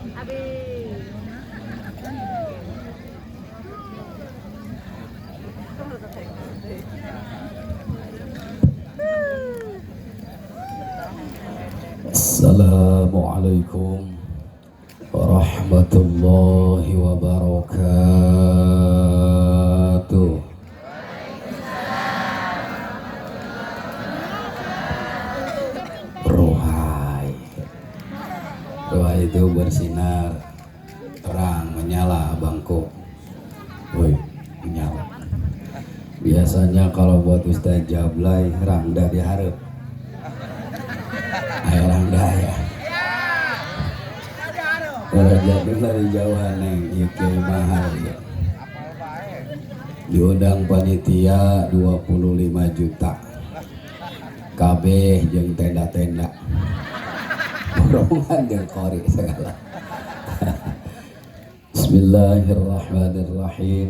Assalamualaikum warahmatullahi wabarakatuh. Ruhai itu bersinar, terang, menyala bangku. Woi, menyala. Biasanya kalau buat Ustaz Jablay, rangda diharap. Ayo rangda ya. Kalau jadi dari jauhan neng, itu mahal ya. Diundang panitia 25 juta. KB jeung tenda-tenda. Rombongan jeung kori segala. Bismillahirrahmanirrahim.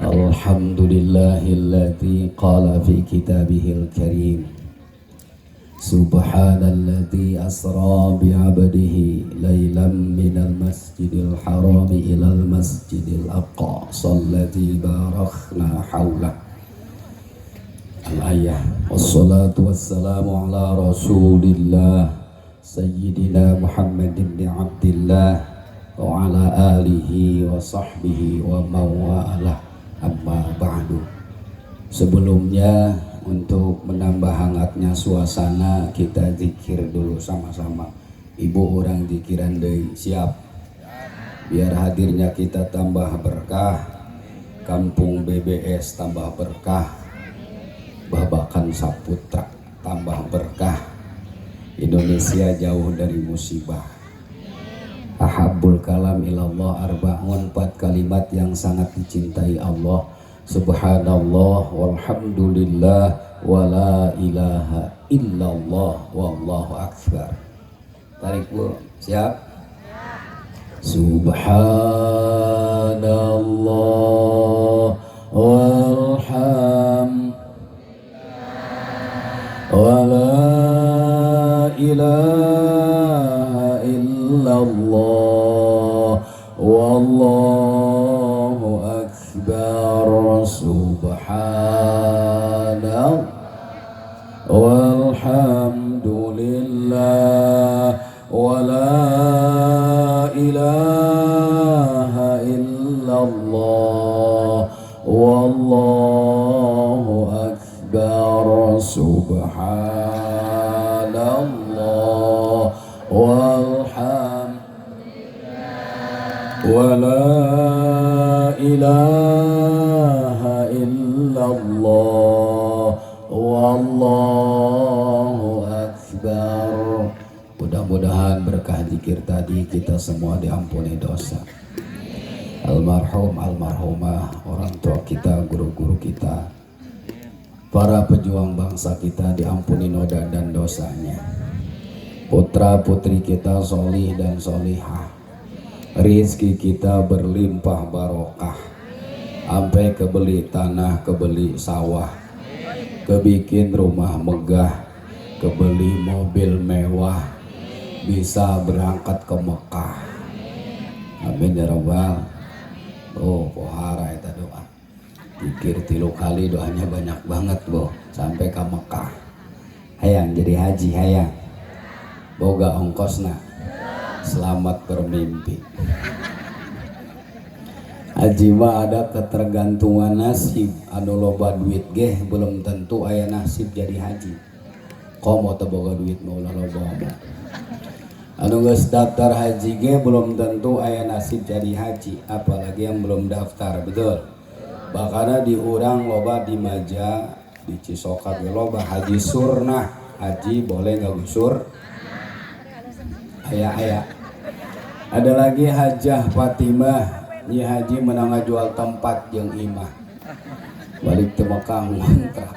Alhamdulillahilladzi qala fi kitabihil karim. Subhanalladzi asra bi'abdihi laylan minal masjidil harami ilal masjidil aqsa alladzi barakna hawlah. Al-ayah. Wassalatu wassalamu ala rasulillah Sayyidina Muhammad ibn Abdillah wa ala alihi wa sahbihi wa mawalah, amma ba'du. Sebelumnya, untuk menambah hangatnya suasana, kita zikir dulu sama-sama. Ibu orang zikiran deui, siap? Biar hadirnya kita tambah berkah, kampung BBS tambah berkah, Babakan Saputra tambah berkah, Indonesia jauh dari musibah. Ahabbul kalam ilallah arba'un, 4 kalimat yang sangat dicintai Allah. Subhanallah walhamdulillah wa la ilaha illallah wallahu akbar. Tarik bu, siap? Subhanallah walhamdulillah wa la ilaha illallah wallahu akbar. Subhanallah walhamdulillah wa la ilaha illallah wallahu akbar. Subhanallah walhamdulillah wa la ilaha illallah wallahu akbar. Mudah-mudahan berkah zikir tadi kita semua diampuni dosa. Almarhum, almarhumah, orang tua kita, guru-guru kita, para pejuang bangsa kita diampuni noda dan dosanya. Putra putri kita solih dan solihah, rizki kita berlimpah barokah, sampai kebeli tanah, kebeli sawah, kebikin rumah megah, kebeli mobil mewah, bisa berangkat ke Mekah. Amin ya rabbal. Oh, pohara eta doa. Pikir 3 kali doanya banyak banget boh, sampai ke Mekah. Hayang jadi haji, hayang. Boga ongkosna. Selamat bermimpi. Haji mah ada ketergantungan nasib. Anu loba duit geh belum tentu aya nasib jadi haji. Komo teu boga duit mah ulah loba mah. Anu geus daftar haji ge belum tentu aya nasib jadi haji, apalagi yang belum daftar, betul? Bakana di urang loba di Maja, di Cisoka ge loba haji surnah, haji boleh ngagusur. Aya. Ada lagi Hajah Fatimah, nyi haji menang jual tempat jeung imah. Balik teu Mekah ngontrak.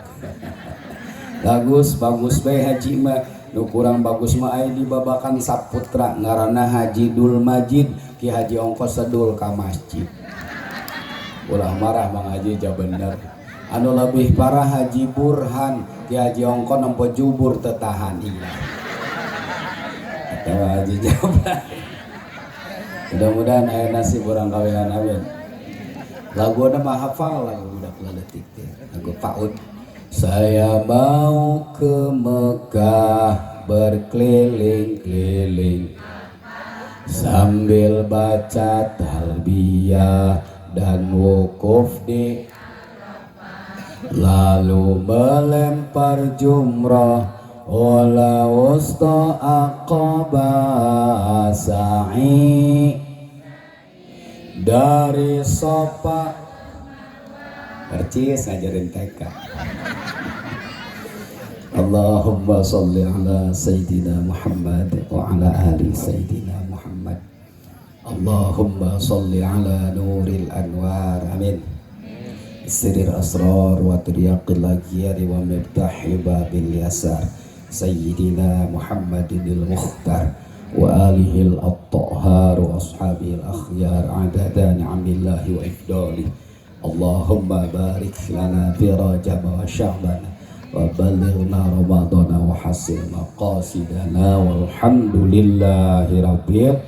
Bagus bae haji mah. Nu kurang bagus mah aya di Babakan Saputra ngaranna Haji Dul Majid, Ki Haji ongkos sedul ka masjid. Ulah marah Mang Haji ja bener. Anu lebih parah Haji Burhan, Ki Haji ongkos nempo jubur tetahan ilah. Eta Haji Jablay. Mudah-mudahan aya nasib orang kawinan amin. Lagu mah hafal lagu budak leutik teh. Lagu PAUD. Saya mau ke Mekah berkeliling-keliling sambil baca talbiyah dan wukuf di, lalu melempar jumrah wala wusta aqaba sa'i dari Sofa. Percis ngajarin TK. Allahumma sholli ala Sayyidina Muhammad wa ala ali Sayyidina Muhammad. Allahumma sholli ala nuril anwar. Amin. Sirir asrar wa turyaqil lagiyari wa mibtahi babil yasar Sayyidina Muhammadinil Mukhtar wa alihil at-tahhar wa ashabihil akhyar adada ni'amillahi wa ifdali. Allahumma barik lana fi Rajab wa Sya'ban wa balighna Ramadana wa hasil maqasidana walhamdulillahi rabbil.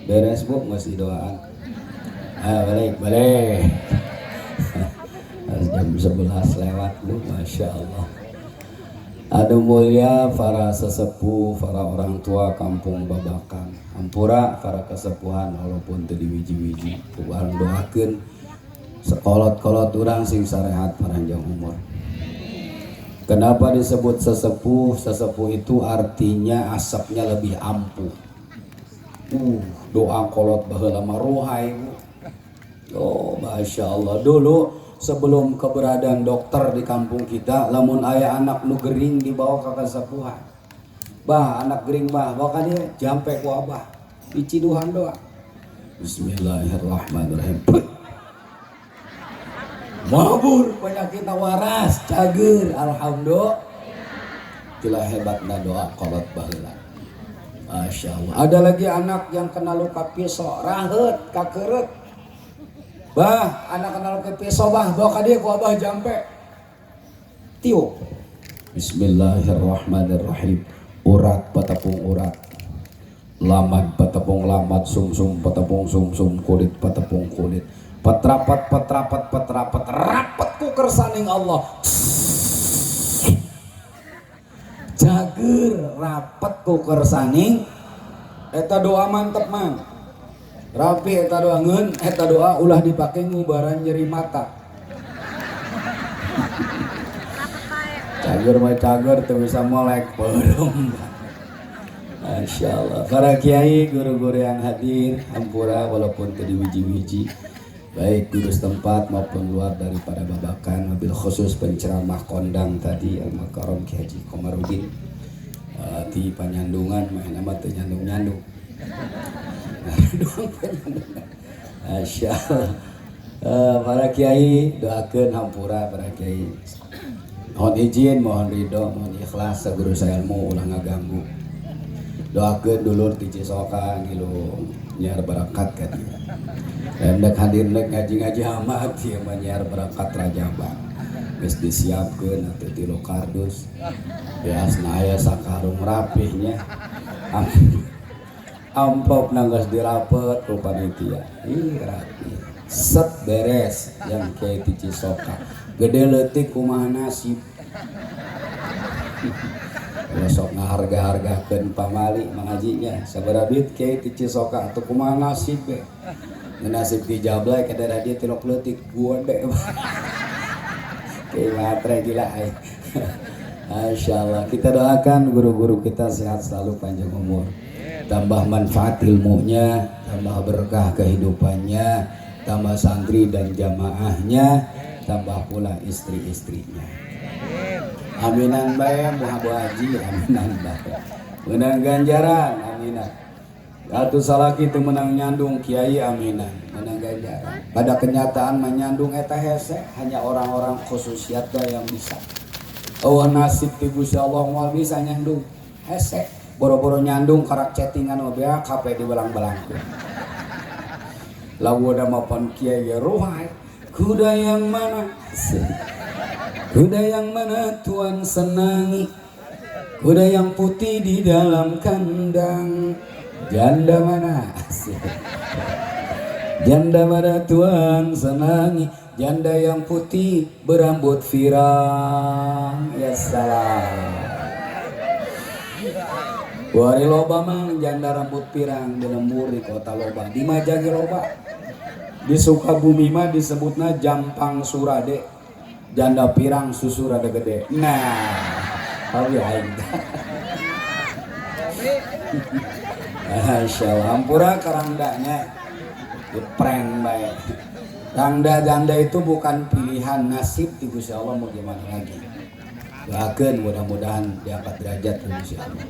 Beres bu, masih doaan. Balik jam 11 lewat lu, Masya Allah. Adu mulia para sesepuh, para orang tua kampung Babakan, ampura para kesepuhan walaupun teu diwiji-wiji, kubareng doakeun sekolot-kolot urang sing sarehat panjang umur. Kenapa disebut sesepuh? Sesepuh itu artinya asapnya lebih ampuh. Doa kolot baheula mah ruhai. Oh, Masya Allah. Dulu sebelum keberadaan dokter di kampung kita, lamun aya anak nu gering dibawa ke kasepuhan. Bah, anak gering bah, bawa ka dia jampe ku abah. Diciduhan doa. Bismillahirrahmanirrahim. Mabur penyakit waras, cager, alhamdulillah. Itulah hebatna doa kolot baheula. Masya Allah. Ada lagi anak yang kena luka pisau, rahet, kakeret. Bah, anak kenal ke pisau bah, bawa ka dia ku abah jampe. Tiup. Bismillahirrahmanirrahim. Urat patapung urat. Lamad patapung lamad, sumsum patapung sumsum, kulit patapung kulit. Patrapat rapat ku kersaning Allah. Jager rapat ku kersaning. Eta doa mantep man. Rapi eta doa ngeun, eta doa ulah dipake ngubaran nyeri mata. Cager mah cager teu bisa molek belum. Masya Allah. Para kiai, guru-guru yang hadir, ampura walaupun teu diwiji-wiji, baik di setempat maupun luar daripada Babakan, mobil khusus penceramah kondang tadi Al-Makarom Ki Haji Komarudin. Di panyandungan mah nama teu nyandung-nyandung. Masya Allah. Para kiai doakeun hampura para kiai. Mohon izin, mohon ridho, mohon ikhlas saguru saelmu ulah ngaganggu. Doakeun dulur ti Cisoka ngilu nyiar barakat ka dieu. Hendak hadir nek ngaji-ngaji amat ieu mah nyiar barakat Rajaba. Geus disiapkeun atuh ti kardus. Biasna aya sakarung rapihnya. Amplop nanggas dirapet ku panitia. Ih rapi. Set beres yang kiai ti Cisoka. Gede leutik kumaha nasib. Besok ngaharga-hargakeun pamali mangajinya. Sabaraha bit kiai ti Cisoka atuh kumaha nasib be. Nasib di Jablay ke daerah dia tilok leutik gede. Kiai matre gila ai. Masya Allah. Kita doakan guru-guru kita sehat selalu, panjang umur. Tambah manfaat ilmunya, tambah berkah kehidupannya, tambah santri dan jamaahnya, tambah pula istri-istrinya. Aminan bae Muhammad Haji, aminan bae. Menang ganjaran, aminan. Atuh salaki teu menang nyandung kiai, aminan. Menang ganjaran. Pada kenyataan menyandung eta hese hanya orang-orang khususiat yang bisa. Oh nasib ti Gusti Allah moal bisa nyandung hese. Boro-boro nyandung karak chattingan obea kape dibelang-belangkeun. Lagu udah maupun kiai ruhai. Kuda yang mana? Kuda yang mana Tuan senangi? Kuda yang putih di dalam kandang. Janda mana? Janda pada tuan senangi, janda yang putih berambut firang. Ya salam. Wari loba mang janda rambut pirang di lembur di kota loba, di Majagi loba. Di Sukabumi mah disebutna Jampang Surade, janda pirang susu rada gede. Nah, awi aing. Masyaallah, ampura karangdanya prank bae. Rangda janda itu bukan pilihan, nasib di Gusti Allah, mau gimana lagi. Doakeun mudah-mudahan diangkat derajat di Gusti Allah.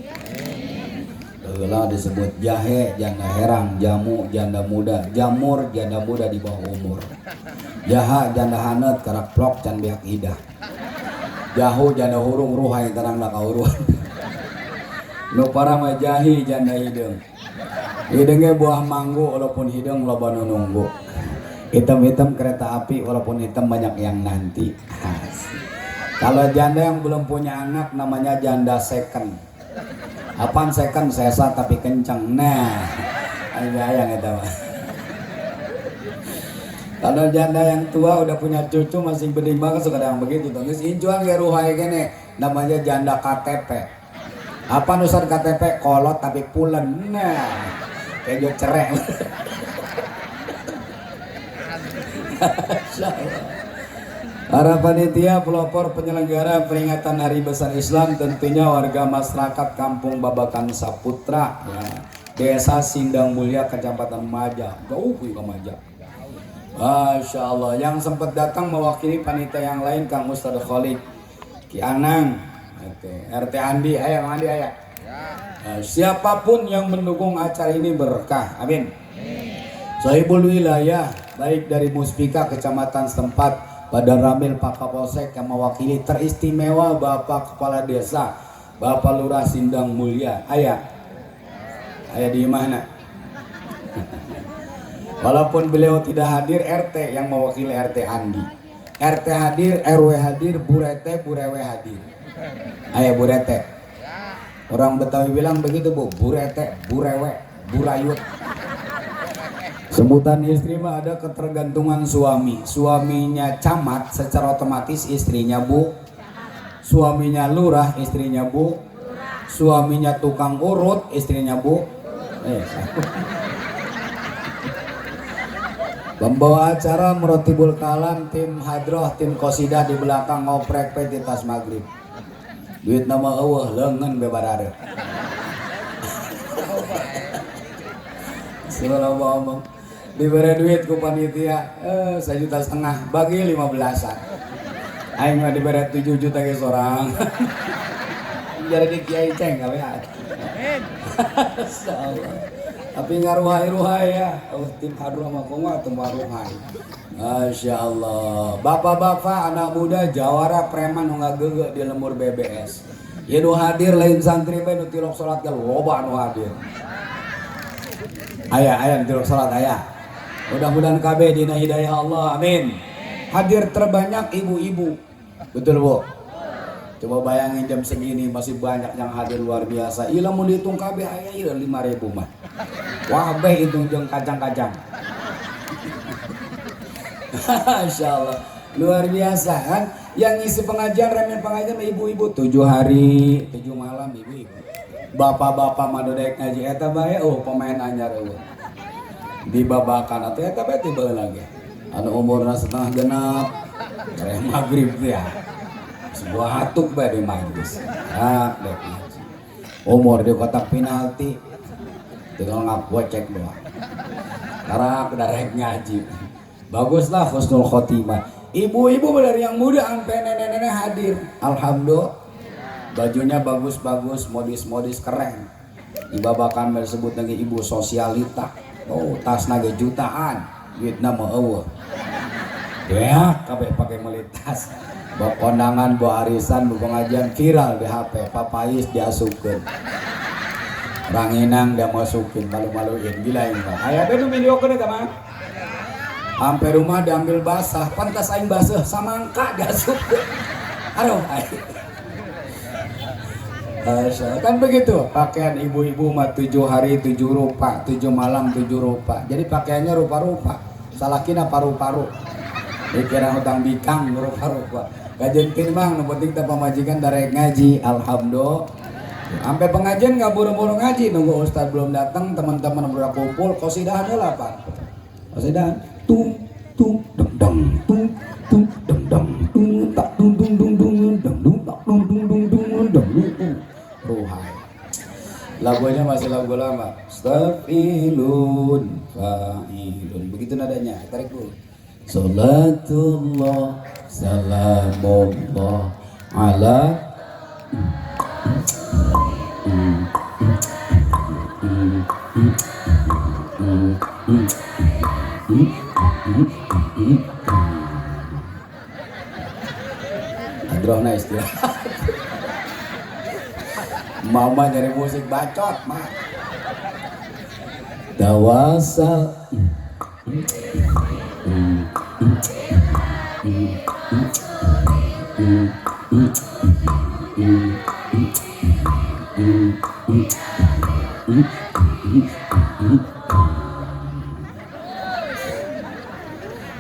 Heula disebut jahe janda herang, jamu janda muda, jamur janda muda di bawah umur. Jaha janda hanet karak plok can beak idah. Jahu janda hurung ruhai terang da kauruan. Nu para mah jahi janda hideung. Hideungnya buah manggo walaupun hideung loba nu nunggu. Hitam-hitam kereta api walaupun hitam banyak yang nanti. Kalau janda yang belum punya anak namanya janda second. Apaan second sesa tapi kencang. Nah, ayang itu. Kalau janda yang tua udah punya cucu masih berimbang suka yang begitu. Terus incuan ya ruhai gini namanya janda KTP. Apa nusan KTP kolot tapi pulen. Nah, kayak cerai. Para panitia pelopor penyelenggara peringatan Hari Besar Islam tentunya warga masyarakat Kampung Babakan Saputra ya, Desa Sindang Mulia Kecamatan Maja, jauh ke Maja. Masya Allah, yang sempat datang mewakili panitia yang lain Kang Ustadz Khalid Ki Anang, RT Andi, ayah Andi ayah. Siapapun yang mendukung acara ini berkah, amin. Sahibul wilayah baik dari Muspika Kecamatan setempat, Badan Ramil Pak Kapolsek yang mewakili teristimewa Bapak Kepala Desa Bapak Lurah Sindang Mulia. Ayah di mana? Walaupun beliau tidak hadir, RT yang mewakili RT Andi. RT hadir, RW hadir, Burete, Burewe hadir. Ayah Burete. Orang Betawi bilang begitu Bu, Burete, Burewe, Burayut. Sebutan istri mah ada ketergantungan suami. Suaminya camat secara otomatis istrinya Bu. Suaminya lurah istrinya Bu. Suaminya tukang urut istrinya Bu. Pembawa acara Merotibul Kalam, tim Hadroh, tim Qosidah di belakang ngoprek di tas maghrib. Duit nama eueuh leungeun bebarare. Subhanallah. Diberi duit ku panitia 1,5 juta bagi 15-an. Aing mah diberi 7 juta ke seorang. Jadi kiai ceng gawe. Masyaallah. Tapi ngaruhai-ruhai ya. Tim hadroh mah kumaha teu maruhai. Masyaallah. Bapak-bapak anak muda jawara preman nu ngageugeuk di lembur BBS. Ieu nu hadir lain santri bae nu tilok salat ge loba nu hadir. Ayah tilok salat ayah. Mudah-mudahan KB dina hidayah Allah, amin. Hadir terbanyak ibu-ibu, betul Bu? Coba bayangin jam segini masih banyak yang hadir luar biasa. Ila mau dihitung KB ayah ila 5.000 mah. Wah beh hitung jeung kacang-kacang. Masya Allah, luar biasa kan? Yang ngisi pengajian, remen pengajian ibu-ibu 7 hari, 7 malam ibu-ibu. Bapak-bapak madodek ngaji eta bae, pemain anyar eueuh. Di babakan atau eta bae tiba lagi anu umurna setengah genap reh maghrib ya sebuah hatuk bae di majlis dek umur di kotak penalti tinggal ngagocek doang karak darek ngaji baguslah husnul khotimah. Ibu-ibu dari yang muda sampai nenek-nenek hadir, alhamdulillah. Bajunya bagus-bagus, modis-modis keren. Di babakan disebut lagi ibu sosialita. Tas naga jutaan, duit nama eueuh. Ya, kabeh pakai melitas. Bawa kondangan, bawa arisan, bawa pengajian viral di HP, papais diasupkeun. Ranginang dia masukin, malu-maluin, gila ini. Aya teh nu videokeun eta mah. Sampai rumah diambil basah, pantas aing basah samangka diasupkeun. Aduh, Kan begitu pakaian ibu-ibu mah 7 hari 7 rupa, 7 malam 7 rupa, jadi pakaiannya rupa-rupa, salakina paru-paru dikira hutang bikang rupa-rupa kajentin mah nu penting teh pamajikan darek ngaji. Alhamdulillah sampai pengajian nggak buru-buru ngaji, nunggu ustad belum datang, teman-teman udah kumpul, qosidahan lah pak, qosidahan tung tung deng deng tung tung deng deng tung tak tung tung tung tung deng dung tak tung tung tung tung deng dung ruhai. Lagunya masih lagu lama, stafilun fa'ilun, begitu nadanya. Tarik dulu. Salatullah salamullah ala Adrohna istirahat. Mama nyari musik bacot mah. Tawasal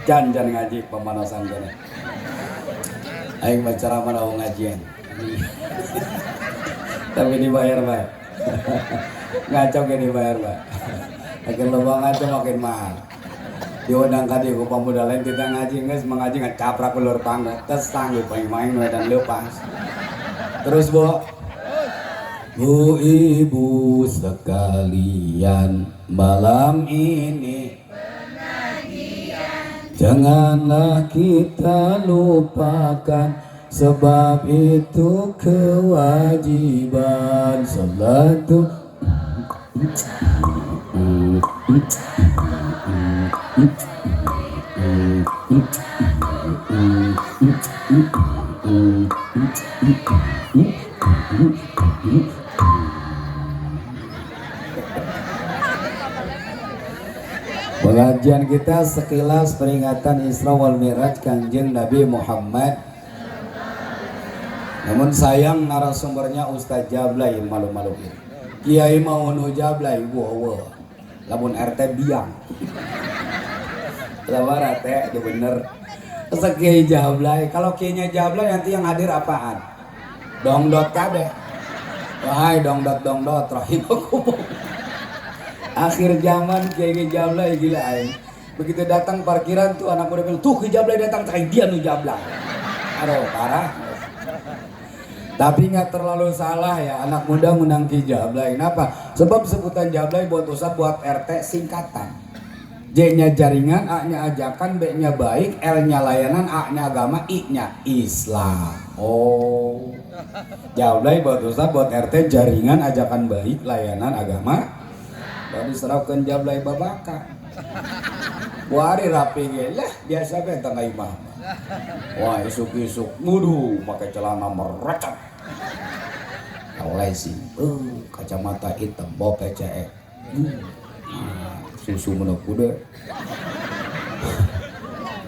jangan ngaji pemanasan jangan. Aing bicara mana ngajian. Tapi dibayar Pak. Ngaco ke dibayar Pak. Makin loba ngaco makin mahal. Diundang kadi ku pemuda lain kita ngaji geus mengaji ngacaprak ulur pangga. Tes tangguh main-main dan lepas. Terus Bu. Bu ibu sekalian, malam ini janganlah kita lupakan, sebab itu kewajiban salatu. Pengajian kita sekilas peringatan Isra wal Mi'raj Kanjeng Nabi Muhammad. Namun sayang narasumbernya Ustaz Jablay malu-maluin. Kiai mau nu Jablay wow. Lamun RT biang. Lawar teh itu bener. Kiai Jablay, kalau kiainya Jablay nanti yang hadir apaan? Dongdot kabeh. Wahai dongdot rahimakumullah. Akhir zaman Kiai Jablay gila aing. Begitu datang parkiran tuh anak muda bilang, "Tuh Kiai Jablay datang, cai dia nu Jablay." Aduh, parah. Tapi nggak terlalu salah ya anak muda menang Kiai Jablay. Kenapa? Sebab sebutan Jablay buat ustaz buat RT singkatan. J-nya jaringan, A-nya ajakan, B-nya baik, L-nya layanan, A-nya agama, I-nya Islam. Oh. Jablay buat ustaz buat RT jaringan, ajakan baik, layanan agama. Baru diserahkan Jablay babakan. Buari rapi lah biasa kan tengah imam. Wah isuk-isuk mudu pakai celana merecet. Lesi, kacamata hitam, bawa PCE. Susu menuk kuda.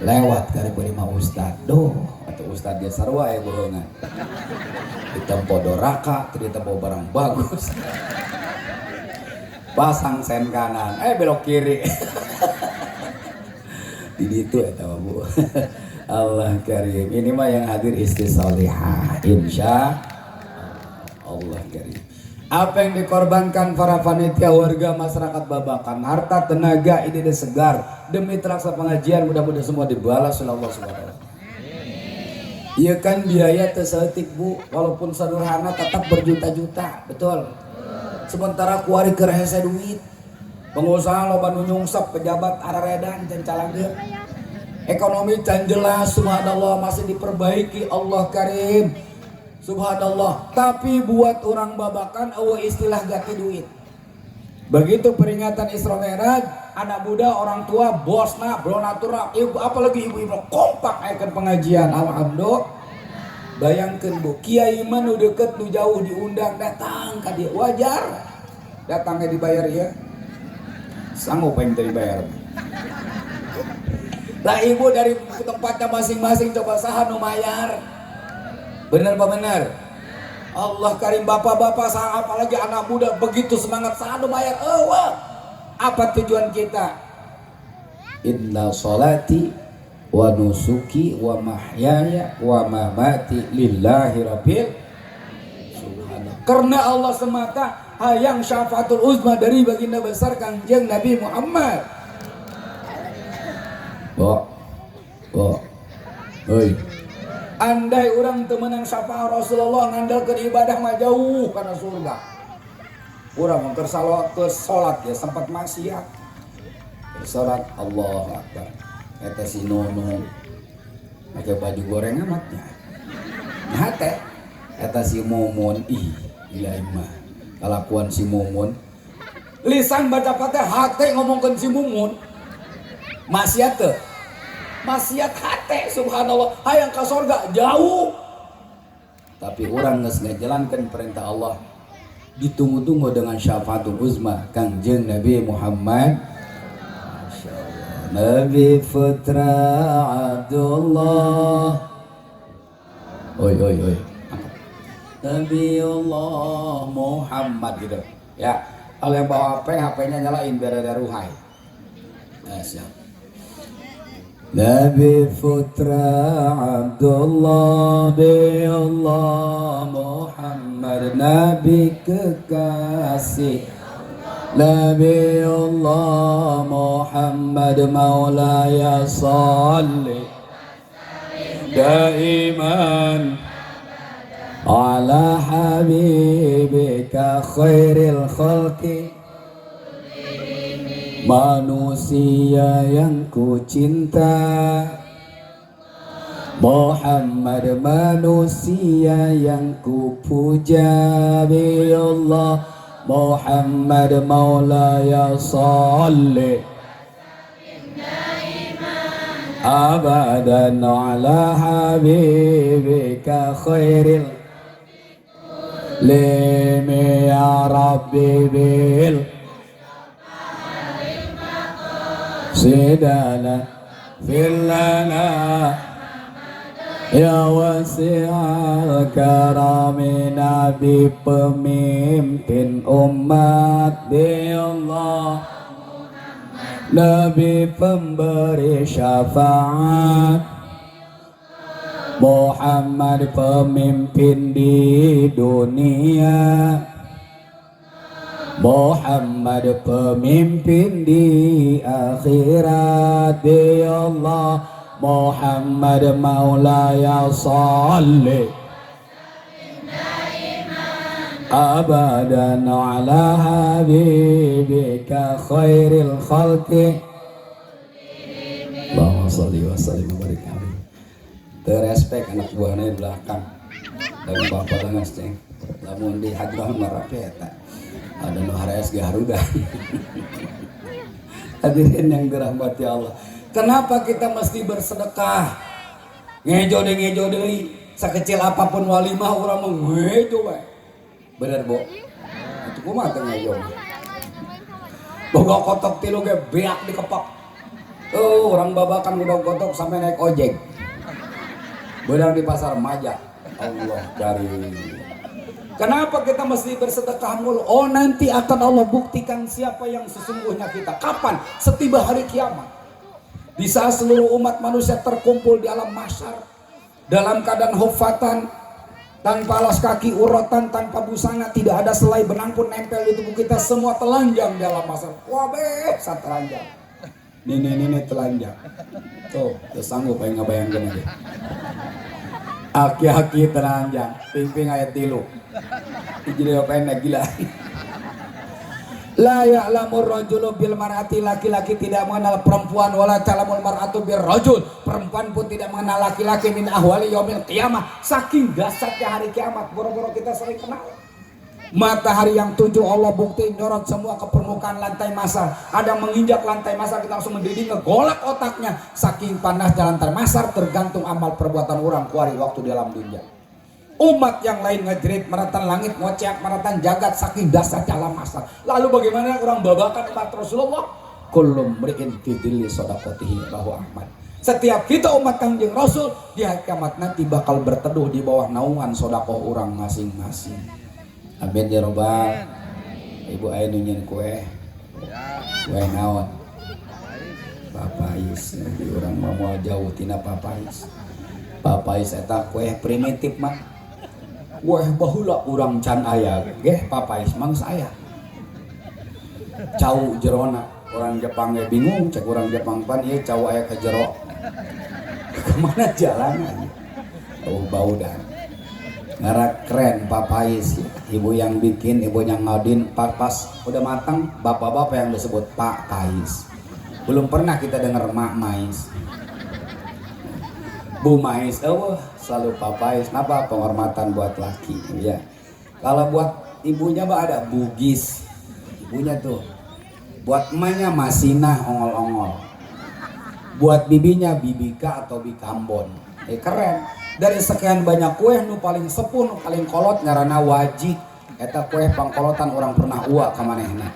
Lewat kali berlima ustad, doh atau ustad dia sarwa ya bohongan. Hitam podoraka, ternyata bawa barang bagus. Pasang sen kanan, belok kiri. Di situ ya tahu Bu. Allah karim. Ini mah yang hadir istri salihah, insya Allah karim. Apa yang dikorbankan para panitia warga masyarakat Babakan, harta, tenaga, ide segar demi terlaksana pengajian, mudah-mudahan semua dibalas oleh Allah Subhanahu. Iya kan biaya tersetik Bu, walaupun sederhana tetap berjuta-juta, betul. Sementara kuari keur hese duit. Pengusaha loba nu nyungsep, pejabat araredan can calanggeun. Ekonomi can jelas, subhanallah masih diperbaiki Allah karim. Subhanallah. Tapi buat orang Babakan eueuh istilah gati duit. Begitu peringatan Isra Mi'raj, anak muda, orang tua, bosna, bronatura, ibu apalagi ibu-ibu kompak ayeuna pengajian. Alhamdulillah. Bayangkan Bu, kiai mah nu deket nu jauh diundang datang ka dia, wajar. Datangnya dibayar ya. Sanggup yang dibayar. Lah ibu dari tempatnya masing-masing coba saha nu mayar. Bener apa bener? Allah karim, bapak-bapak apalagi anak muda begitu semangat saat bayar. Apa tujuan kita? Inna sholati wa nusuki wa mahyaya wa mamati lillahi rabbil subhanallah. Karena Allah semata hayang syafaatul uzma dari baginda besar Kangjeng Nabi Muhammad. Hei, andai orang temenang syafaat Rasulullah ngandalkeun ibadah mah jauh karena surga. Urang keur salat ya sempat maksiat. Salat Allahu Akbar. Eta si Nono pakai baju goreng amatnya. Nah teh eta si Mumun gila imah. Kalakuan si Mumun. Lisan baca Fatihah, hate ngomongkeun si Mumun. Maksiat teh. Maksiat hate subhanallah, hayang ka surga jauh. Tapi orang geus ngajalankeun perintah Allah. Ditunggu-tunggu dengan syafaatul uzma Kangjeng Nabi Muhammad. Nabi Putra Abdullah. Oi. Nabi Allah Muhammad gitu. Ya, kalau yang bawa HP, HP-nya nyalain biar ada ruhai. Nah, siap. Nabi Putra Abdullah Nabi Allah Muhammad Nabi kekasih Nabi Allah Muhammad Maulaya salli daiman ala habibika khairil khalqi. Manusia yang ku cinta Muhammad, manusia yang ku puja bi Allah Muhammad maulaya salli abadan ala habibika khairil limi ya rabbi bil sidana fillana ya wasi'al karami nabi pemimpin umat di Allah nabi pemberi syafaat Muhammad pemimpin di dunia Muhammad pemimpin di akhirat di Allah Muhammad maulaya salli abadan ala habibika khairil khalqi Allahumma sholli wa sallim wa barik alaihi. Terespek anak buahnya di belakang dan bapak dengan ceng lamun di hadrah marapeta ada nu hareas Garuda. Hadirin yang dirahmati Allah, kenapa kita mesti bersedekah? Ngejo deui, sakecil apapun walimah urang mah ngejo we. Bener, Bo? Itu kumaha teh ngejo? Boga kotok tilu ge beak dikepak. Orang babakan udah kotok sampai naik ojek. Beudang di pasar Maja. Allah karim. Kenapa kita mesti bersedekah mulu? Oh, nanti akan Allah buktikan siapa yang sesungguhnya kita. Kapan? Setiba hari kiamat. Di saat seluruh umat manusia terkumpul di alam mahsyar dalam keadaan hufatan, tanpa alas kaki, urotan, tanpa busana, tidak ada selai benang pun nempel di tubuh kita, semua telanjang di alam mahsyar. Wah, sat telanjang. Ini telanjang. Tuh, sanggup pengen ngebayangkan aja. Aki-aki telanjang, ping-ping ayat tilu. Jadi pendek gila. La ya'lamur rajulu bil mar'ati, laki-laki tidak mengenal perempuan, wala ta'lamul mar'atu bir rajul, perempuan pun tidak mengenal laki-laki min ahwali yaumil qiyamah. Saking dahsyatnya hari kiamat, boro-boro kita sering kenal. Matahari yang 7 Allah bukti nyorot semua ke permukaan lantai masar. Ada menginjak lantai masar, kita langsung mendidih ngegolak otaknya. Saking panasnya lantai masar, tergantung amal perbuatan orang kuari waktu di alam dunia. Umat yang lain ngejerit meratan langit, ngocek meratan jagat, saking dahsyatnya alam masar. Lalu bagaimana orang babakan umat Rasulullah? Kullu mri'in fi dhilli shadaqatihi rawahu Ahmad. Setiap kita umat Kangjeng Rasul di hari kiamat nanti bakal berteduh di bawah naungan sedekah orang masing-masing. Amin ya robbal. Ibu aya nu nyeun kue. Kue naon? Papais. Nanti urang mah moal jauh tina papais. Papais eta kue primitif mah. Kue baheula urang can aya ge papais mangsa aya. Cau jerona. Orang Jepang ya bingung, cek orang Jepang pan ieu cau aya ka jero. Kemana jalannya? Bau dan ngarak keren papais. Ibu yang bikin, ibu yang ngodin pas udah matang, bapak-bapak yang disebut Pak Pais. Belum pernah kita dengar Mak Mais, Bu Mais. Selalu Pak Pais. Kenapa? Penghormatan buat laki ya. Kalau buat ibunya mah ada Bugis, ibunya tuh. Buat emaknya Masinah ongol-ongol. Buat bibinya Bibika atau Bikambon. Keren. Dari sekian banyak kue nu paling sepuh, nu paling kolot ngaranna wajik. Eta kue pangkolotan orang pernah uak ka manehna.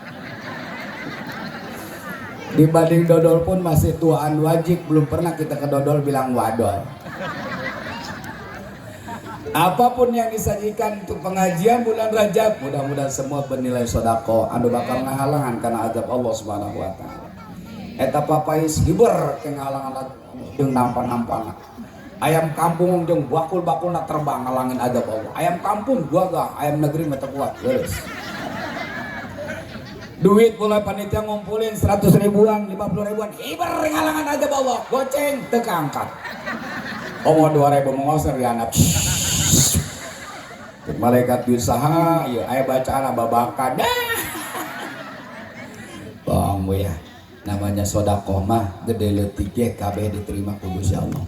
Dibanding dodol pun masih tuaan wajik, belum pernah kita ke dodol bilang wadol. Apapun yang disajikan untuk pengajian bulan Rajab, mudah-mudahan semua bernilai sedekah anu bakal ngahalangan karena azab Allah Subhanahu wa taala. Eta papais giber ke ngahalangan jeung nampan-nampana. Ayam kampung jeung bakul-bakulna terbang ngalangin azab Allah. Ayam kampung gagah, ayam negeri mah teu kuat geus. Duit mulai panitia ngumpulin 100 ribuan, 50 ribuan, giber ngahalangan azab Allah. Goceng teu kaangkat. Omong 2000 mengoser di anak. Malaikat usaha, ya aya bacaan babakan. Bang ya. Namanya sedekah mah gede leutik ge kabeh diterima ku Gusti Allah.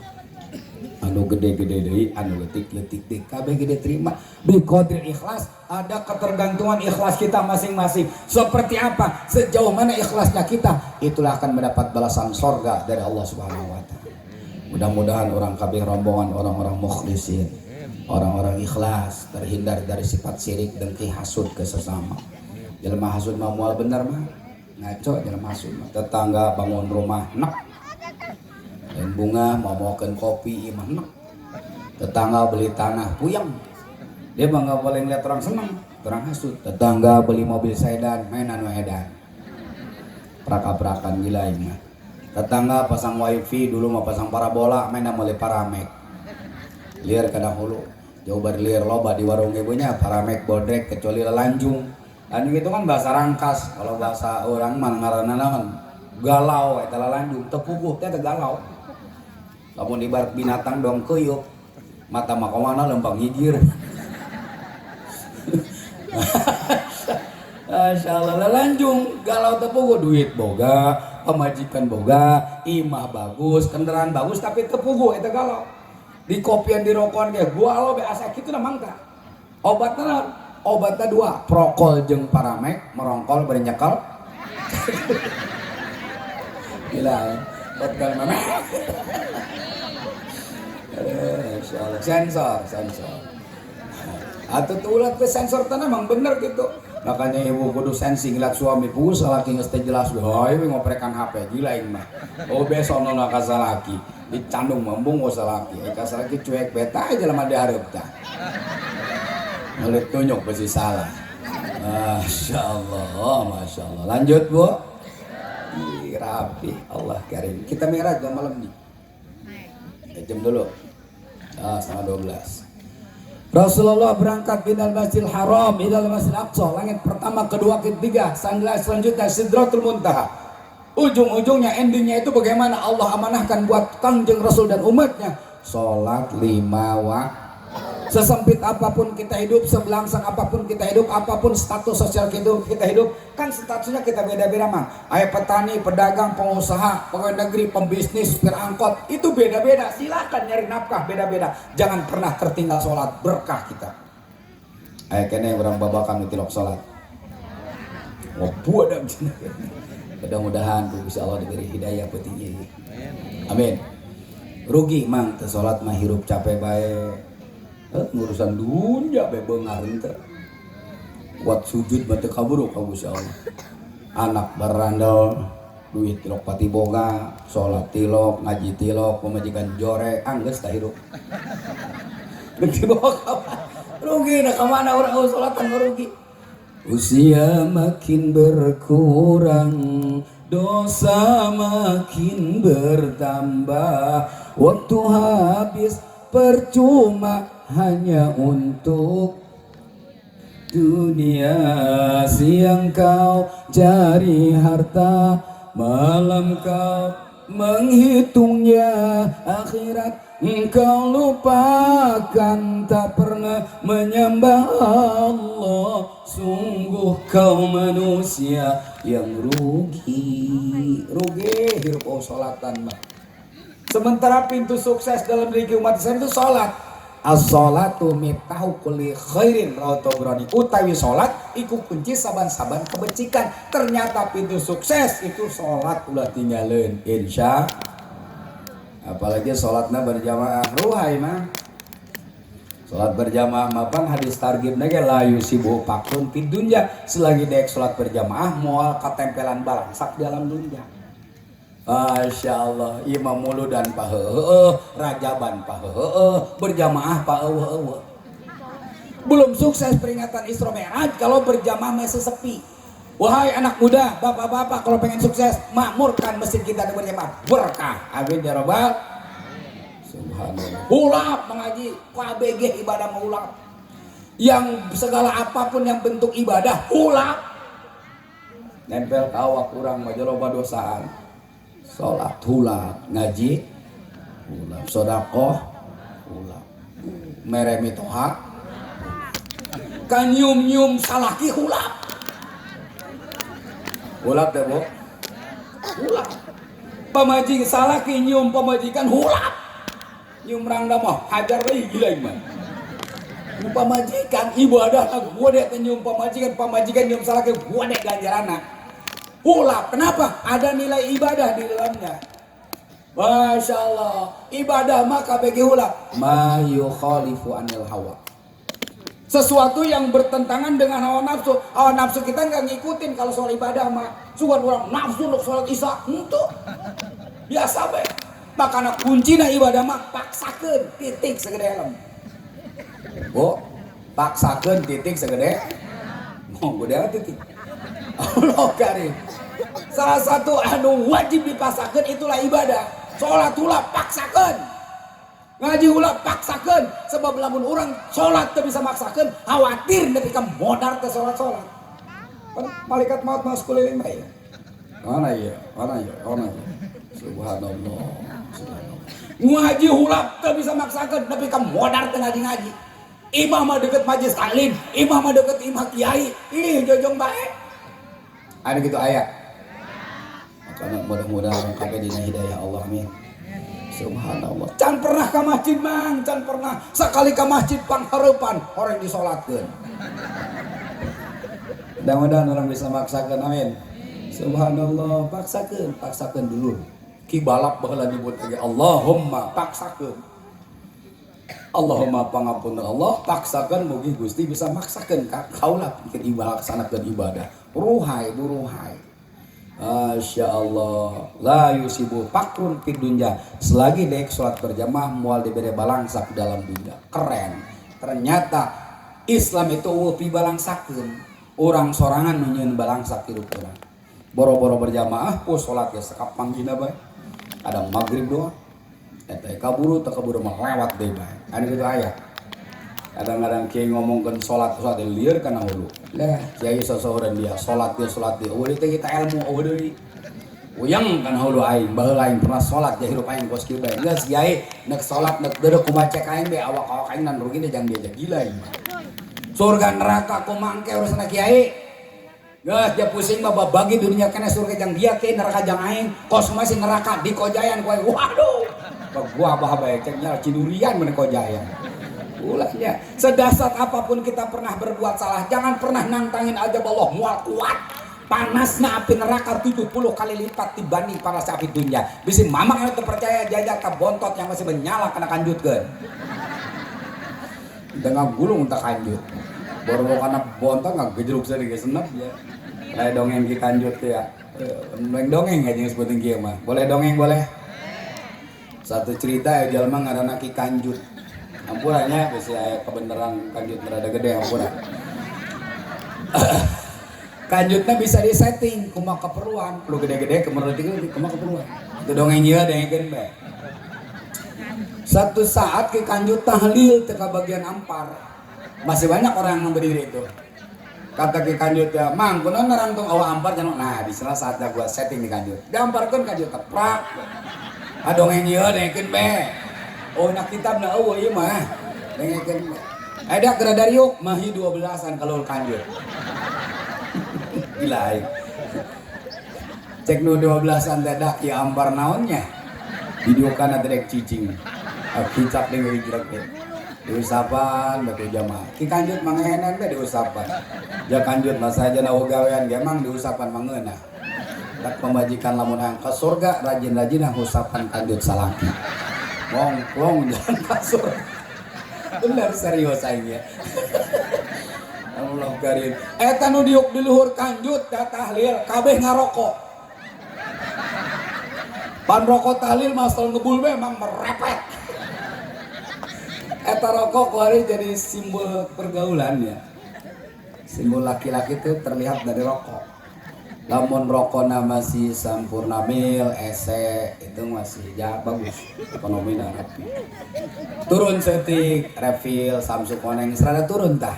Anu gede-gede deui, anu leutik-leutik deui kabeh gede terima. Bi qadril ikhlas, ada ketergantungan ikhlas kita masing-masing. Seperti apa? Sejauh mana ikhlasnya kita, itulah akan mendapat balasan surga dari Allah Subhanahu wa taala. Mudah-mudahan orang kabeh rombongan orang-orang mukhlisin, orang-orang ikhlas, terhindar dari sifat syirik dan hasud ke sesama. Jelema hasud mah moal bener mah ngaco dalam masuk. Tetangga bangun rumah nek dan bunga mau kopi imah nek. Tetangga beli tanah puyeng, dia mah nggak boleh ngeliat orang seneng, orang hasud. Tetangga beli mobil sedan mainan edan, prak-prakan gila ini. Tetangga pasang wifi dulu mau pasang parabola mainan mulai paramek liar kadang hulu jauh berliar loba di warung ibunya paramek bodrek kecuali lelanjung. Dan itu kan bahasa rangkas, kalau bahasa orang mah ngaranna naon? Galau eta lalanjung, teu puguh teh galau. Lamun ibarat binatang dong keuyuk, mata mah komana lempang hijir. Masyaallah lalanjung, galau teu puguh, duit boga, pemajikan boga, imah bagus, kendaraan bagus tapi teu puguh eta galau. Di kopian di rokokan ge gua lo be asa kitu na mangga. Obatna naon? Obatnya 2, prokol jeung paramek, merongkol bari nyekel. Gila ya, prokol memek. Insyaallah sensor. Atuh tuh ulah ke sensor tanah emang bener gitu. Makanya ibu kudu sensi ngeliat suami pugu salaki geus teh jelas we ngoprekan HP gila ieu mah. Oh besok nona ka salaki, dicandung mambung ka salaki. Ka salaki cuek beta aja lemah dihareup tah. Mulut tunjuk pasti salah. Masya Allah. Lanjut bu. Rapi Allah karim. Kita mi'raj jam malam nih. Jam dulu. Setengah 12. Rasulullah berangkat minal Masjidil Haram ilal Masjidil Aqsa. Langit pertama, kedua, ketiga. Selanjutnya Sidratul Muntaha. Ujung-ujungnya endingnya itu bagaimana Allah amanahkan buat Kangjeng Rasul dan umatnya. Sholat 5 waktu. Sesempit apapun kita hidup, sebelangsang apapun kita hidup, apapun status sosial kita hidup, kan statusnya kita beda-beda mang. Ayah petani, pedagang, pengusaha, pegawai negeri, pembisnis, supir angkot, itu beda-beda. Silakan nyari nafkah beda-beda. Jangan pernah tertinggal sholat, berkah kita. Ayah kene orang babakan tilok sholat. Wah buat mudah-mudahan bisa Allah diberi hidayah petinggi. Amin. Rugi mang teu sholat mah hirup capek bae. Ngurusan dunia bebengar ente buat sujud batu kaburu ka Gusti Allah. Anak berandal duit tilok pati boga, sholat tilok, ngaji tilok, pemajikan jore, angges tak hidup. Duit boga, rugi, nak kemana orang sholatan rugi. Usia makin berkurang, dosa makin bertambah, waktu habis percuma hanya untuk dunia. Siang kau cari harta, malam kau menghitungnya, akhirat engkau lupakan, tak pernah menyembah Allah. Sungguh kau manusia yang rugi. Rugi hirup sholatan mah. Sementara pintu sukses dalam diri umat Islam itu sholat. As-sholatu miftahu kulli khairin rawahu Tabrani. Utawi sholat iku kunci saban-saban kebajikan. Ternyata pintu sukses itu sholat ulah tinggalin. Insya apalagi sholatnya berjamaah ruhai mah. Sholat berjamaah mapan hadis targhib nage la yusibu pakun fid dunya. Selagi dek sholat berjamaah moal katempelan balangsak dalam dunia. Masya Allah, imam mulu dan rajaban berjamaah belum sukses peringatan Isra Mi'raj kalau berjamaah masih sepi. Wahai anak muda, bapak-bapak, kalau pengen sukses makmurkan masjid kita berjamaah, berkah. Amin ya rabbal. Subhanallah. Ulap mengaji, KBG ibadah ulap. Yang segala apapun yang bentuk ibadah ulap. Nempel kawak kurang majeloba dosaan. Sholat hulap, ngaji hulap, sodakoh hulap, meremi toha, kan nyum salaki hulap, hulap deh bu, hulap, pemajikan salaki nyum pemajikan hulap, nyum rangda mah hajar lagi gila iman, pemajikan ibadah gua deh nyum pemajikan nyum salaki gua deh ganjarana. Hulap, kenapa? Ada nilai ibadah di dalamnya. Masya Allah, ibadah maka bagi hulap. Ma yukhalifu anil hawa. Sesuatu yang bertentangan dengan hawa nafsu. Hawa nafsu kita nggak ngikutin kalau soal ibadah mah. Sugan orang nafsu untuk sholat isya untuk biasa be. Makanya kuncinya ibadah mah paksakan titik segede helm. Bu, paksakan titik segede. Mau gede titik. Allah karim. Salah satu anu wajib dipaksakan itulah ibadah. Sholat hulap paksakan, ngaji hulap paksakan. Sebab lamun orang sholat tak bisa maksakan, khawatir ketika modar ke sholat. Malaikat maut masuk keliling ya. Mana ya? Subhanallah. Ngaji hulap tak bisa maksakan, tapi kamu modar ke ngaji. Imam mah deket majlis alim, imam mah deket imam kiai. Ih jojong baik. Ada gitu ayat. Karena mudah-mudahan kabeh dina hidayah Allah, amin. Subhanallah. Can pernah ke masjid mang, can pernah. Sekali ke masjid panghareupan orang disolatkeun. Mudah-mudahan orang bisa maksakan, amin. Subhanallah, paksakan dulu. Ki balap baheula nyebut lagi Allahumma paksakan. Allahumma pangapunten Allah, paksakan mugi Gusti bisa maksakan kaula bikin ibadah laksanakeun ibadah. Ruhai. Masya Allah, la yusibu fakrun fid dunya. Selagi dek sholat berjamaah mual diberi balangsak dalam dunia. Keren. Ternyata Islam itu upi balangsakeun. Orang sorangan nunyeun balangsak hidup orang. Boro-boro berjamaah pus sholat ya sekap panggina bae. Ada maghrib doang. Eta kaburu teu kaburu mah lewat deui bae. Anu kitu aya. Kadang-kadang kiai ngomongkan sholat liar kana hulu. Lah kiai sasaeureun dia sholat dia. Eueuh teh kita ilmu eueuh deui. Uyang kana hulu aing baheula aing pernah sholat ya hirup aing kos kieu bae. Geus kiai nek sholat nek deureuh kumacek aing be awak-awak aing nan rugi teh jang diajak gila aing. Surga neraka kumangke urusna kiai. Geus dia pusing mah bagi dunia kana surga jang dia kiai neraka jang aing. Kos masih neraka di Kojayan kowe. Waduh. Gua abah bae cek nya cidurian mun Kojayan. Ulahnya sedasar apapun kita pernah berbuat salah, jangan pernah nantangin aja Allah mual kuat. Panasnya api neraka 70 kali lipat dibanding panas api dunia. Bisa mamang itu percaya jajak ke bontot yang masih menyala kena kanjutkeun. Dengan gulung tak kanjut. Baru karena bontot nggak gejruk sedikit senep ya. Kayak dongeng ki kanjut ya. Dongeng aja yang sebutin kia mah. Boleh dongeng boleh. Satu cerita ya jalma ngaranna Ki Kanjut. Ampunannya bisa kebenaran Kanjut berada gede ampura. Kanjutnya bisa disetting kumaha keperluan. Lu gede-gede kemenurut itu kumaha keperluan. Itu dongeng ieu dengekeun bae. Satu saat Ki Kanjut tahlil teka bagian ampar. Masih banyak orang yang berdiri itu. Kata Ki Kanjut ya, mang kunaon ngarangtung awak ampar jangan. Nah, di salah saatnya gua setting di Kanjut. Diamparkeun Kanjut teprak. Dongeng ieu dengekeun bae. Oh nak kitab na eueuh ieu mah. Dengekeun. Ada Gradariuk mahi 12-an kalau Kanjut. Gila aing. Cek nu 12-an teh dak ki ambar naonnya. Video kana derek cicing. Kicap deui gerak teh. Diusapan batu jamaah. Ki Kanjut mangehenan teh diusapan. Ja Kanjut mah saja na gawean ge mang diusapan mangeuna. Tak pemajikan lamun hayang ka surga rajin-rajin usapan Kanjut salaki. Wong jangan kasur. Bener serius aing ya. Allah karim. Eta nu diuk di luhur Kanjut da tahlil kabeh ngarokok. Pan rokok tahlil masal ngebul memang merepet. Eta rokok kuari jadi simbol pergaulan ya. Simbol laki-laki itu terlihat dari rokok. Lamun rokokna masih sampurna mil, ese itu masih ya bagus. Ekonomi na rapi. Turun setik, refill, Samsung koneng serada turun tah.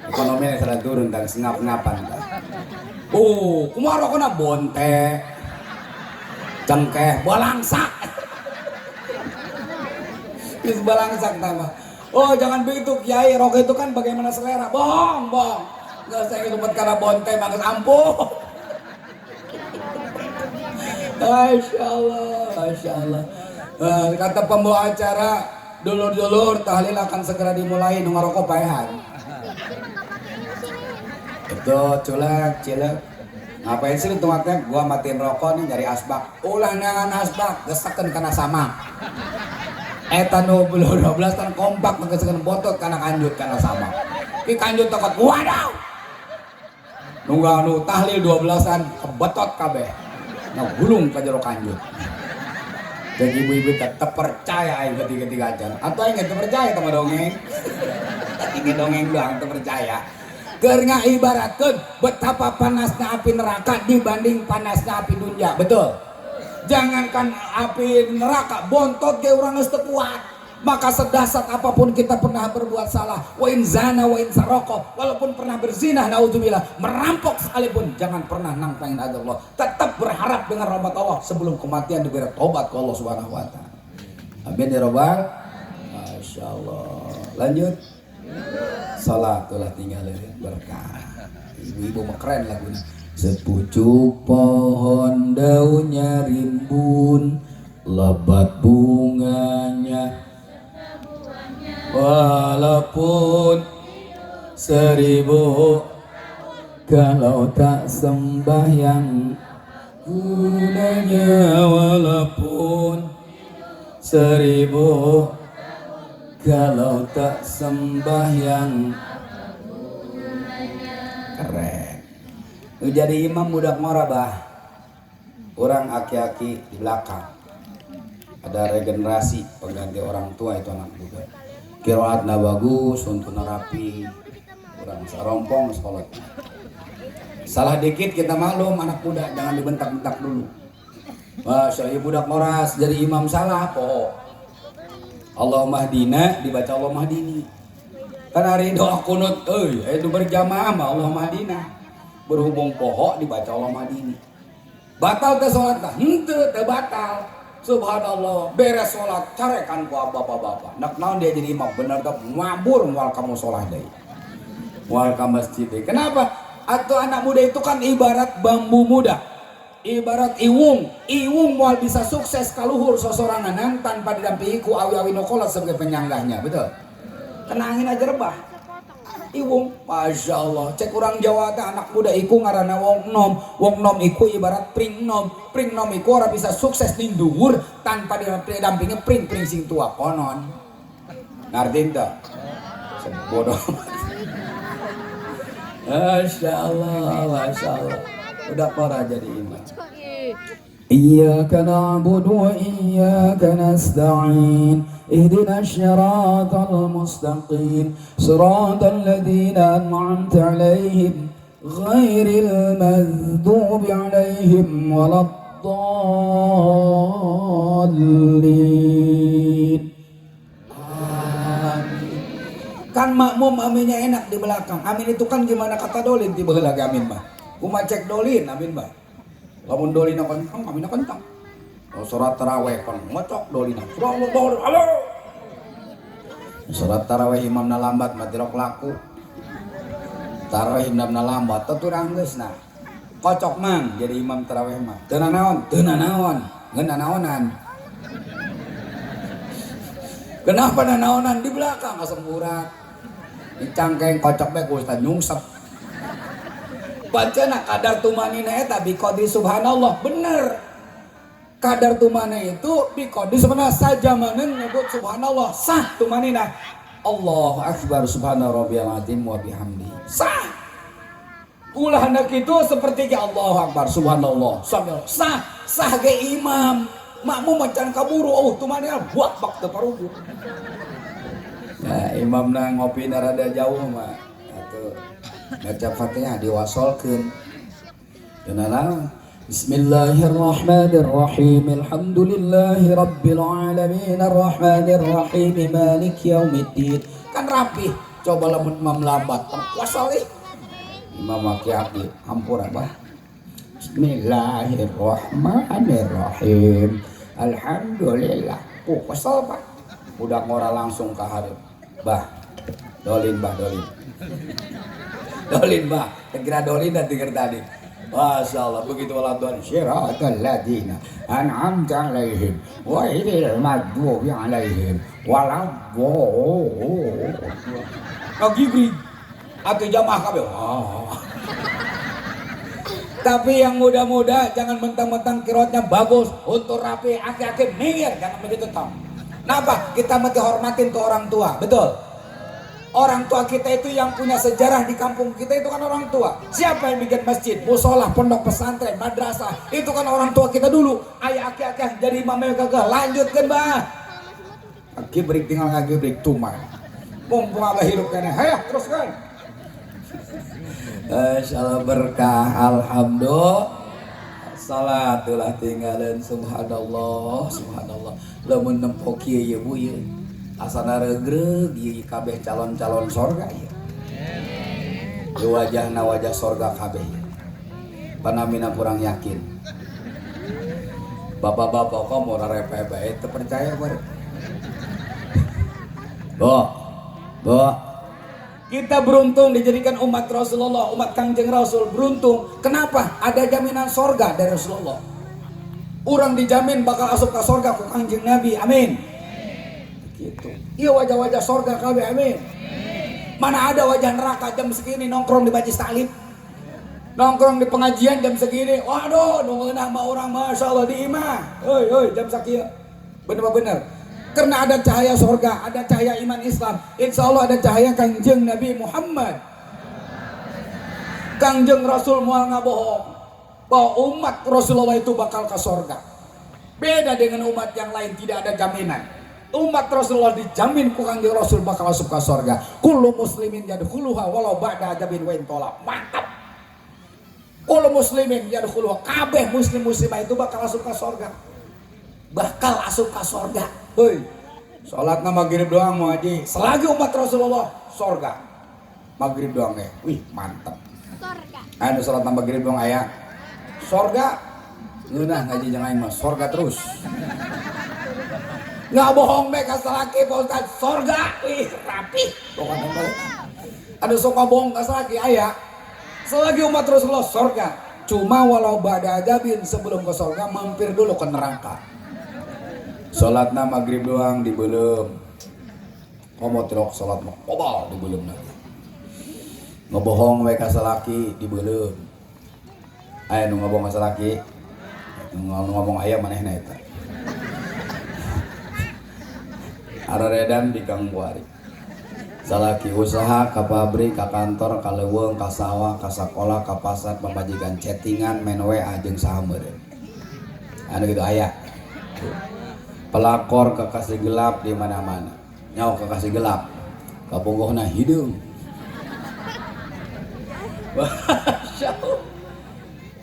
Ekonomi serada turun tah, ngap-ngapan tah. Kumaha rokokna bonte. Cengkeh, balangsak. Is balangsak tama. Oh jangan begitu Kiai, rokok itu kan bagaimana selera. Bohong. Nggak usah ngilumut karena bonte mangus ampuh. Masya Allah. Kata pembawa acara, dulur-dulur tahlil akan segera dimulai nu ngarokok paehan. Betul, cilek. Ngapain sih itu matanya? Gua matiin rokok nih nyari asbak. Ulah nangan asbak, gesakeun kana sama. Eta nu 12 tan kompak ngegesakeun botot kana Kanjut kana sama. Ki Kanjut takut wadaw. Nunggu nu tahlil 12-an kebetot kabeh. Nah gulung ka jero Kanjut. Jadi ibu-ibu tetep percaya aing ketiga acan. Atau aing teu percaya sama dongeng. Ini dongeng doang teu percaya. Keur ngaibaratkeun betapa panasnya api neraka dibanding panasnya api dunia. Betul. Jangankan api neraka, bontot ge urang geus teu kuat. Maka sedasat apapun kita pernah berbuat salah, wa in zana wa in saroko, walaupun pernah berzina, naudzubillah, merampok sekalipun, jangan pernah nantangin azab Allah. Tetap berharap dengan rahmat Allah sebelum kematian diberi tobat ke Allah Subhanahu wa taala. Amin ya rabbal. Masya Allah. Lanjut. Salatulah tinggal berkah. Ibu-ibu mah keren lagunya. Sepucuk pohon daunnya rimbun, lebat bunganya. Walaupun 1000 kalau tak sembahyang gunanya, walaupun 1000 kalau tak sembahyang. Keren. Jadi imam budak morabah. Orang aki-aki di belakang. Ada regenerasi pengganti orang tua itu anak muda. Qiraatna bagus, untuna rapi. Orang sarompong sholat. Salah dikit kita maklum anak muda, jangan dibentak-bentak dulu. Masya Allah budak moras jadi imam salah po. Allahumma hdina dibaca Allahumma hdini. Kan hari doa kunut itu berjamaah mah Allahumma hdina. Berhubung poho dibaca Allahumma hdini. Batal teh salat tah? Henteu teh batal. Subhanallah, beres sholat, carekan ku bapak-bapak. Nak naon dia jadi imam, bener tak mabur mual kamu sholat deh. Mual ka masjid deh. Kenapa? Atau anak muda itu kan ibarat bambu muda. Ibarat iwung. Iwung mual bisa sukses kaluhur sosoranganan tanpa didampingi ku awi-awi nokolat sebagai penyanggahnya, betul? Kena angin aja rebah. Iwung, Masya Allah. Cek orang Jawa teh anak muda iku ngaranna wong nom. Wong nom iku ibarat pring nom. Pring nom iku orang bisa sukses di dhuwur tanpa didampingi pring sing tua konon. Ngerti teh? Sebodoh. Masya Allah, Masya Allah. Udah pora jadi imam. Iyyaka na'budu wa iyyaka nasta'in ihdinas siratal mustaqim siratal ladzina an'amta 'alaihim ghairil maghdubi 'alaihim waladdallin. Amin. Kan makmum aminnya enak di belakang. Amin itu kan gimana kata Dolin tiba lagi amin mah. Kuma cek Dolin amin mah. Lamun dolina kencang, amina kencang. Surat taraweh kan ngocok dolina. Halo. Surat taraweh imamna lambat mati rok laku. Taraweh imamna lambat teturang geusna. Kocok mang jadi imam taraweh mah. Teu naon, ngeuna naonan. Kenapa naonan di belakang kasemburat. Di cangkeng kocok bae ku Ustaz nyungsep. Bacana kadar tumanina eta biqadri subhanallah bener. Kadar tumana itu biqadri subhanallah saja manen nyebut subhanallah sah tumanina. Allahu akbar subhana rabbiyal azim wa bihamdi. Sah. Ulah hendak itu seperti ke Allahu akbar subhanallah sambil sah ge imam. Makmum macan kaburu tumanina buak bak teu parugu. Nah, imamna ngopi rada jauh mah atuh baca Fatihah diwasolkeun. Kenapa? Bismillahirrahmanirrahim. Alhamdulillahi rabbil alamin arrahmanir rahim maliki yaumiddin. Kan rapi. Coba lamun imam lambat wasal ih. Imam aki-aki hampura bah. Bismillahirrahmanirrahim. Alhamdulillah. Wasal Pak. Udah ngora langsung ka hareup. Bah. Dolin. Dolin bah, kira dolin dan tiga tadi. Masya Allah, begitu waladhan syiratal ladina an'amta alaihim wa ilal maghdubi alaihim waladdallin. Gibrig atau jamaah kabeh. Tapi yang muda-muda jangan mentang-mentang kiroatnya bagus untuk rapi, aki-aki minggir, jangan begitu tong. Kenapa? Kita mesti hormatin tuh orang tua, betul? Orang tua kita itu yang punya sejarah di kampung kita itu kan orang tua. Siapa yang bikin masjid, musola, pondok pesantren, madrasah? Itu kan orang tua kita dulu. Ayah aki-aki jadi imamnya kagak. Lanjutkan bah. Gibrig tinggal ngagibrig tumar. Mumpung abah hidup kene. Hayah teruskan. Insyaallah berkah. Alhamdulillah. Salatulah tinggalin subhanallah. Lamun nempo kieu ye bu ye. Asana regreg ieu kabeh calon-calon sorga ieu. Di wajahna wajah sorga kabeh. Panamina kurang yakin. Bapak-bapak kok mau repe bae teu percaya bare. Bo. Kita beruntung dijadikan umat Rasulullah, umat Kangjeng Rasul beruntung. Kenapa? Ada jaminan sorga dari Rasulullah. Orang dijamin bakal asup ke sorga ku Kangjeng Nabi. Amin. Gitu. Iya wajah-wajah sorga kabeh amin. Mana ada wajah neraka jam segini nongkrong di majlis taklim, nongkrong di pengajian jam segini. Waduh, nungeunah mah orang masya Allah di imah. Hoi jam sakieu. Bener-bener. Karena ada cahaya sorga, ada cahaya iman Islam. Insya Allah ada cahaya Kangjeng Nabi Muhammad. Kangjeng Rasul moal ngabohong bahwa umat Rasulullah itu bakal ke sorga. Beda dengan umat yang lain, tidak ada jaminan. Umat Rasulullah dijamin ku Kangjeng Rasul bakal masuk ke surga. Kullu muslimin yadkhuluha walau ba'da adabin wa intola. Mantap. Kullu muslimin yadkhuluha, kabeh muslimah itu bakal masuk ke surga. Bakal masuk ke surga. Hei. Salatna maghrib doang mau haji. Selagi umat Rasulullah surga. Maghrib doang ya. Wih, mantap. Surga. Anu salat maghrib doang aya. Surga. Ngeunah ngaji jangan mah surga terus. Nggak bohong mereka selaki Pak Ustaz, sorga, wih rapi. Ada suka bohong selaki ayah. Selagi umat Rasulullah sorga, cuma walau ba'da adabin sebelum ke sorga mampir dulu ke neraka. Salatna maghrib doang dibelum. Komo tirok salat mah kobal dibelum lagi. Ngebohong mereka selaki dibelum. Aya nu ngomong selaki, ngomong ayah manehna eta. Araredan di Kang Buari. salaki usaha ka pabrik ka kantor ka leuweung ka sawah ka sakola ka pasar pemajikan chattingan main WA jeung saha meureun anu kitu aya pelakor kekasih gelap di mana-mana nyawa kekasih gelap kabungguhna hidung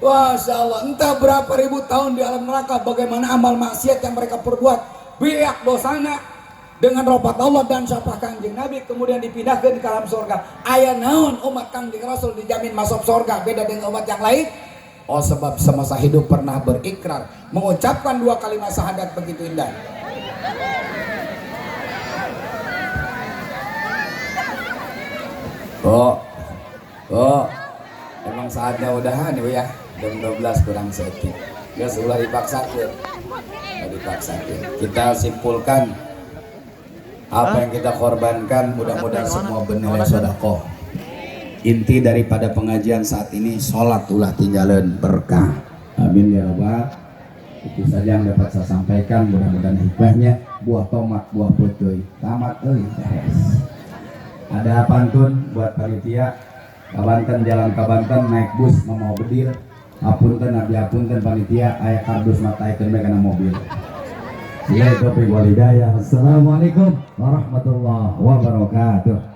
Masya Allah, entah berapa ribu tahun di alam neraka bagaimana amal maksiat yang mereka perbuat biak dosana dengan rahmat Allah dan syafaat Kangjeng Nabi kemudian dipindahkan ke alam surga. Aya naon umat Kangjeng Rasul dijamin masuk surga beda dengan umat yang lain? Oh sebab semasa hidup pernah berikrar mengucapkan 2 kalimat syahadat begitu indah. Emang saatnya udahan ya jam 12 kurang sedikit ya sudah dipaksakan kita simpulkan apa yang kita korbankan mudah-mudahan semua bernilai sedekah. Inti daripada pengajian saat ini sholat ulah tinggalan berkah, amin ya Allah. Itu saja yang dapat saya sampaikan, mudah-mudahan hikmahnya buah tomat buah putuy tamat ada pantun buat panitia Kabanten jalan Kabanten naik bus mau bedir apunten nabi apunten panitia aya kardus mataikeun bae kana mobil. Assalamualaikum warahmatullahi wabarakatuh.